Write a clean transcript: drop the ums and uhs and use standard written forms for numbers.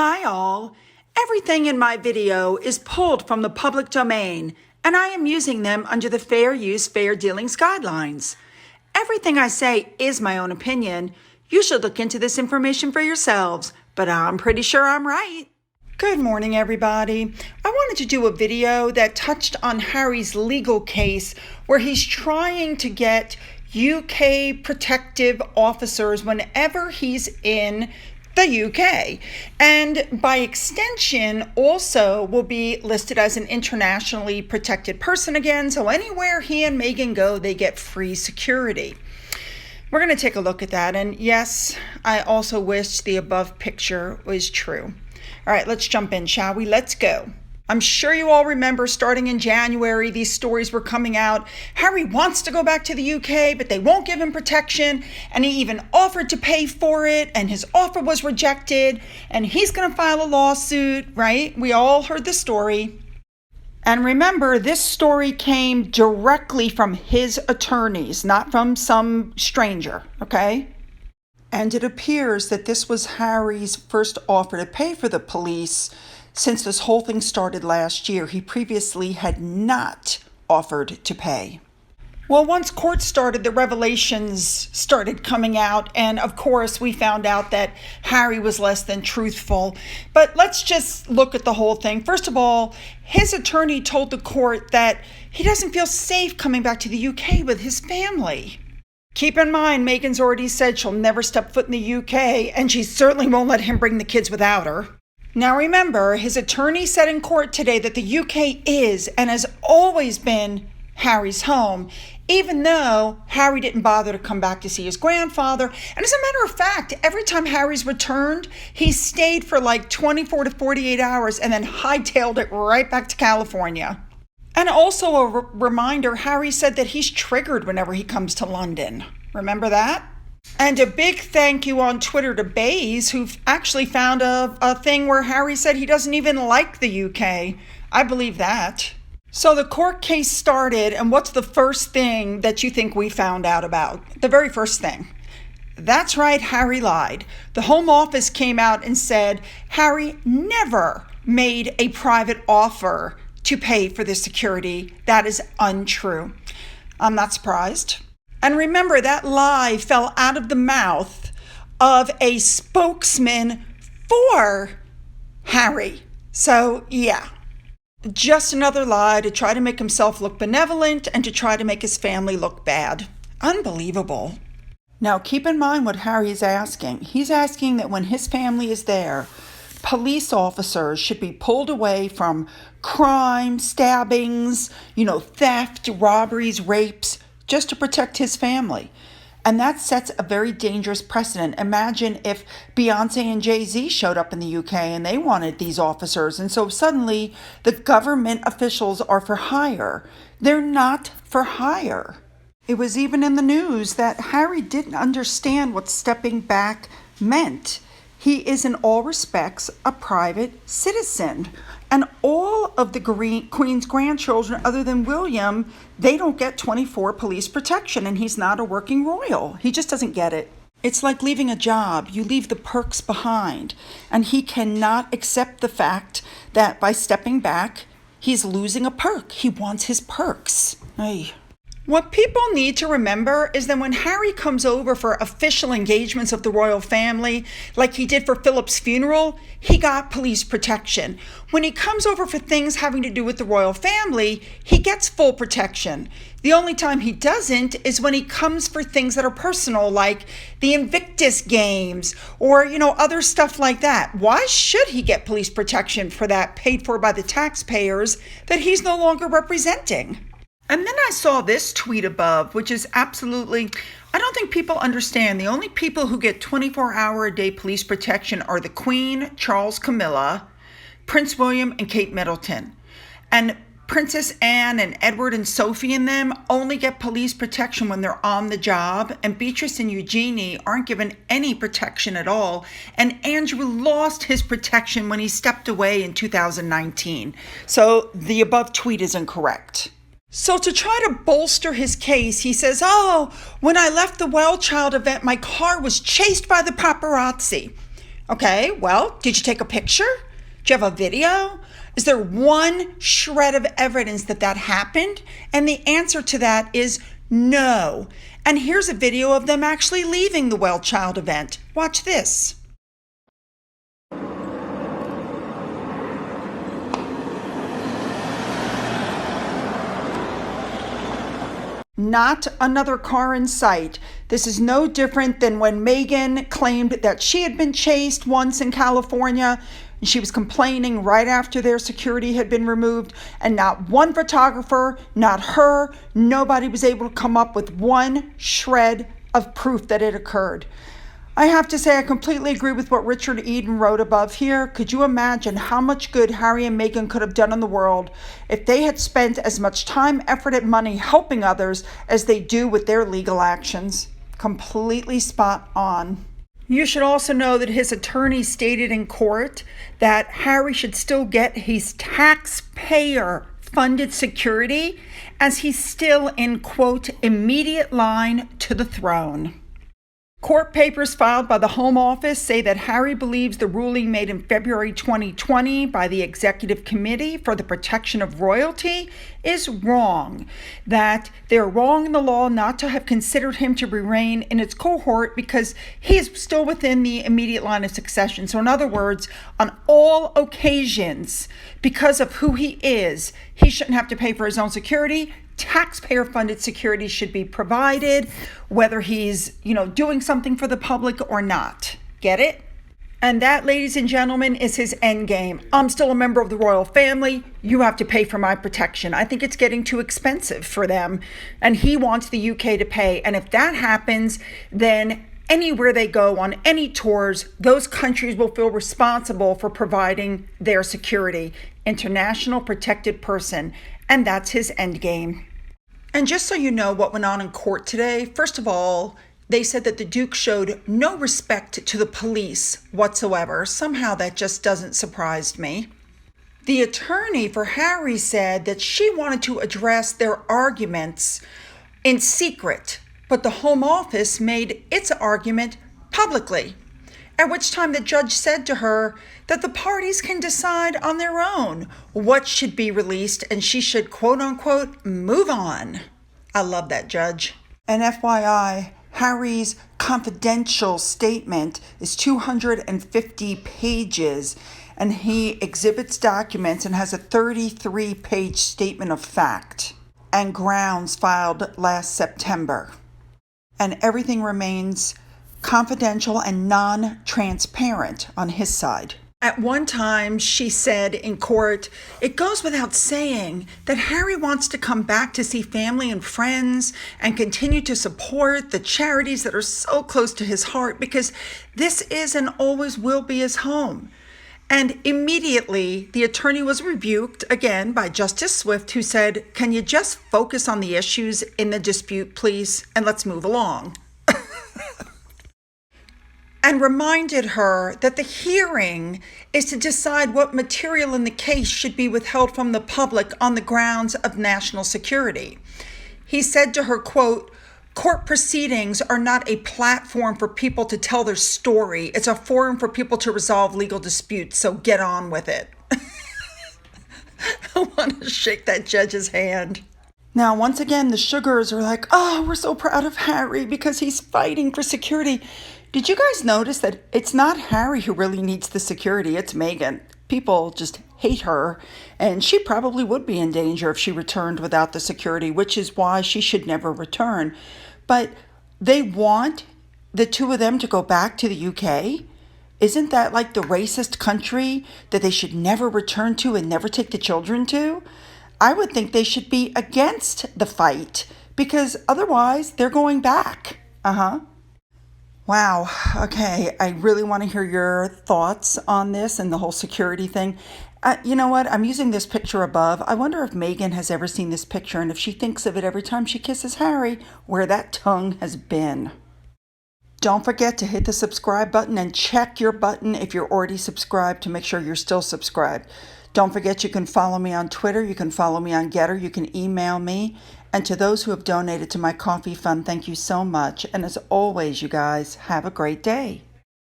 Hi all. Everything in my video is pulled from the public domain, and I am using them under the Fair Use, Fair Dealings guidelines. Everything I say is my own opinion. You should look into this information for yourselves, but I'm pretty sure I'm right. Good morning, everybody. I wanted to do a video that touched on Harry's legal case where he's trying to get UK protective officers whenever he's in the UK, and by extension also will be listed as an internationally protected person again, so anywhere he and Meghan go, they get free security. We're going to take a look at that, and yes, I also wish the above picture was true. All right, let's jump in, shall we? Let's go. I'm sure you all remember starting in January, these stories were coming out. Harry wants to go back to the UK, but they won't give him protection. And he even offered to pay for it, and his offer was rejected. And he's going to file a lawsuit, right? We all heard the story. And remember, this story came directly from his attorneys, not from some stranger, okay? And it appears that this was Harry's first offer to pay for the police. Since this whole thing started last year, he previously had not offered to pay. Well, once court started, the revelations started coming out, and of course we found out that Harry was less than truthful. But let's just look at the whole thing. First of all, his attorney told the court that he doesn't feel safe coming back to the UK with his family. Keep in mind, Meghan's already said she'll never step foot in the UK, and she certainly won't let him bring the kids without her. Now remember, his attorney said in court today that the UK is and has always been Harry's home, even though Harry didn't bother to come back to see his grandfather. And as a matter of fact, every time Harry's returned, he stayed for like 24 to 48 hours and then hightailed it right back to California. And also a reminder, Harry said that he's triggered whenever he comes to London. Remember that? And a big thank you on Twitter to Bays, who actually found a thing where Harry said he doesn't even like the UK. I believe that. So the court case started, and what's the first thing that you think we found out about? The very first thing. That's right, Harry lied. The Home Office came out and said Harry never made a private offer to pay for the security. That is untrue. I'm not surprised. And remember, that lie fell out of the mouth of a spokesman for Harry. So, yeah, just another lie to try to make himself look benevolent and to try to make his family look bad. Unbelievable. Now, keep in mind what Harry is asking. He's asking that when his family is there, police officers should be pulled away from crime, stabbings, theft, robberies, rapes, just to protect his family. And that sets a very dangerous precedent. Imagine if Beyonce and Jay-Z showed up in the UK and they wanted these officers. And so suddenly the government officials are for hire. They're not for hire. It was even in the news that Harry didn't understand what stepping back meant. He is in all respects a private citizen. And all of the Queen's grandchildren, other than William, they don't get 24 police protection, and he's not a working royal. He just doesn't get it. It's like leaving a job. You leave the perks behind. And he cannot accept the fact that by stepping back, he's losing a perk. He wants his perks. Ay. What people need to remember is that when Harry comes over for official engagements of the royal family, like he did for Philip's funeral, he got police protection. When he comes over for things having to do with the royal family, he gets full protection. The only time he doesn't is when he comes for things that are personal, like the Invictus Games or, other stuff like that. Why should he get police protection for that paid for by the taxpayers that he's no longer representing? And then I saw this tweet above, which is absolutely, I don't think people understand. The only people who get 24-hour-a-day police protection are the Queen, Charles Camilla, Prince William, and Kate Middleton. And Princess Anne and Edward and Sophie and them only get police protection when they're on the job. And Beatrice and Eugenie aren't given any protection at all. And Andrew lost his protection when he stepped away in 2019. So the above tweet is incorrect. So to try to bolster his case, he says, when I left the Well Child event, my car was chased by the paparazzi. Okay, well, did you take a picture? Do you have a video? Is there one shred of evidence that that happened? And the answer to that is no. And here's a video of them actually leaving the Well Child event. Watch this. Not another car in sight. This is no different than when Megan claimed that she had been chased once in California. And she was complaining right after their security had been removed, and not one photographer, not her, nobody was able to come up with one shred of proof that it occurred. I have to say I completely agree with what Richard Eden wrote above here. Could you imagine how much good Harry and Meghan could have done in the world if they had spent as much time, effort, and money helping others as they do with their legal actions? Completely spot on. You should also know that his attorney stated in court that Harry should still get his taxpayer-funded security as he's still in, quote, immediate line to the throne. Court papers filed by the Home Office say that Harry believes the ruling made in February 2020 by the Executive Committee for the Protection of Royalty is wrong, that they're wrong in the law not to have considered him to remain in its cohort because he is still within the immediate line of succession. So in other words, on all occasions, because of who he is, he shouldn't have to pay for his own security. Taxpayer-funded security should be provided, whether he's, doing something for the public or not. Get it? And that, ladies and gentlemen, is his end game. I'm still a member of the royal family. You have to pay for my protection. I think it's getting too expensive for them, and he wants the UK to pay. And if that happens, then anywhere they go on any tours, those countries will feel responsible for providing their security. International protected person. And that's his end game. And just so you know what went on in court today, first of all, they said that the Duke showed no respect to the police whatsoever. Somehow that just doesn't surprise me. The attorney for Harry said that she wanted to address their arguments in secret, but the Home Office made its argument publicly. At which time the judge said to her that the parties can decide on their own what should be released and she should, quote unquote, move on. I love that judge. And FYI, Harry's confidential statement is 250 pages, and he exhibits documents and has a 33-page statement of fact and grounds filed last September. And everything remains confidential and non-transparent on his side. At one time, she said in court, it goes without saying that Harry wants to come back to see family and friends and continue to support the charities that are so close to his heart because this is and always will be his home. And immediately, the attorney was rebuked again by Justice Swift, who said, can you just focus on the issues in the dispute, please, and let's move along. And reminded her that the hearing is to decide what material in the case should be withheld from the public on the grounds of national security. He said to her, quote, court proceedings are not a platform for people to tell their story. It's a forum for people to resolve legal disputes, so get on with it. I want to shake that judge's hand. Now, once again, the Sugars are like, oh, we're so proud of Harry because he's fighting for security. Did you guys notice that it's not Harry who really needs the security, it's Meghan? People just hate her, and she probably would be in danger if she returned without the security, which is why she should never return. But they want the two of them to go back to the UK? Isn't that like the racist country that they should never return to and never take the children to? I would think they should be against the fight because otherwise they're going back. Wow. Okay. I really want to hear your thoughts on this and the whole security thing. You know what? I'm using this picture above. I wonder if Meghan has ever seen this picture and if she thinks of it every time she kisses Harry, where that tongue has been. Don't forget to hit the subscribe button and check your button if you're already subscribed to make sure you're still subscribed. Don't forget you can follow me on Twitter, you can follow me on Getter, you can email me. And to those who have donated to my coffee fund, thank you so much. And as always, you guys, have a great day.